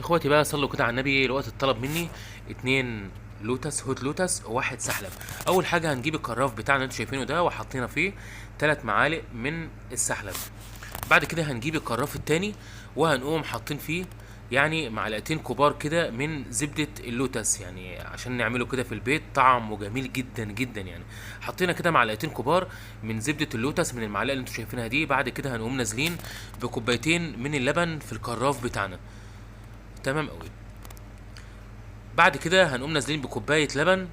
اخواتي بقى صلوا كده على النبي. الوقت اتطلب مني 2 لوتس، هوت لوتس، وواحد سحلب. اول حاجه هنجيب الكراف بتاعنا اللي انتوا شايفينه ده وحطينا فيه 3 معالق من السحلب. بعد كده هنجيب الكراف التاني وهنقوم حاطين فيه يعني معلقتين كبار كده من زبدة اللوتس، يعني عشان نعمله كده في البيت طعمه جميل جدا جدا يعني. حطينا كده معلقتين كبار من زبدة اللوتس من المعلقة اللي انتوا شايفينها دي. بعد كده هنقوم نازلين بكوبايتين من اللبن في الكراف بتاعنا. تمام قوي. بعد كده هنقوم نازلين بكوبايه لبن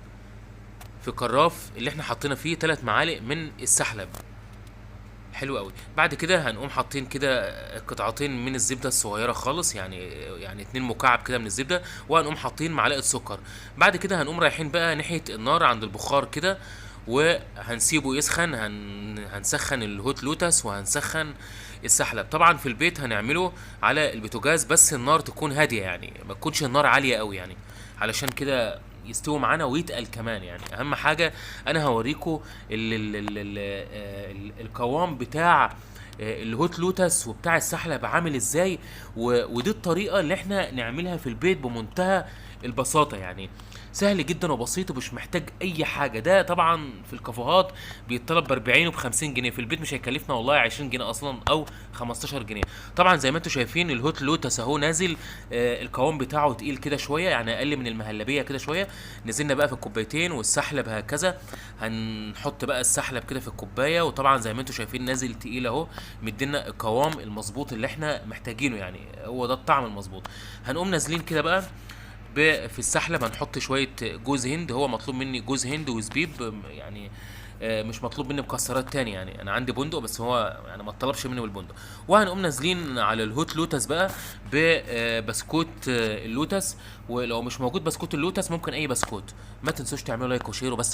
في كراف اللي احنا حطينا فيه 3 معالق من السحلب. حلو قوي. بعد كده هنقوم حاطين كده قطعتين من الزبده الصغيره خالص، يعني 2 مكعب كده من الزبده، وهنقوم حاطين معلقه سكر. بعد كده هنقوم رايحين بقى ناحيه النار عند البخار كده، وهنسيبه يسخن. هنسخن الهوت لوتس وهنسخن السحلب. طبعا في البيت هنعمله على البوتاجاز، بس النار تكون هاديه يعني ما تكونش النار عاليه قوي يعني، علشان كده يستوي معانا ويتقل كمان. يعني اهم حاجه انا هوريكم القوام بتاع الهوت لوتس وبتاع السحلب عامل ازاي، ودي الطريقه اللي احنا نعملها في البيت بمنتهى البساطه يعني. سهل جدا وبسيط ومش محتاج اي حاجه. ده طبعا في الكافيهات بيتطلب ب 40 وب 50 جنيه، في البيت مش هيكلفنا والله 20 جنيه اصلا او 15 جنيه. طبعا زي ما انتم شايفين الهوت لوتس اهو نازل، القوام بتاعه تقيل كده شويه، يعني اقل من المهلبيه كده شويه. نزلنا بقى في الكوبايتين والسحلب هكذا. هنحط بقى السحلب كده في الكوبايه، وطبعا زي ما انتم شايفين نازل تقيل اهو، مدينا القوام المظبوط اللي احنا محتاجينه، يعني هو ده الطعم المظبوط. هنقوم نازلين كده بقى في السحلب. هنحط شويه جوز هند، هو مطلوب مني جوز هند وزبيب يعني، مش مطلوب مني مكسرات تاني. يعني انا عندي بندق بس هو يعني ما اتطلبش مني بالبندق. وهنقوم نازلين على الهوت لوتس بقى ببسكوت اللوتس، ولو مش موجود بسكوت اللوتس ممكن اي بسكوت. ما تنسوش تعملوا لايك وشير وبس.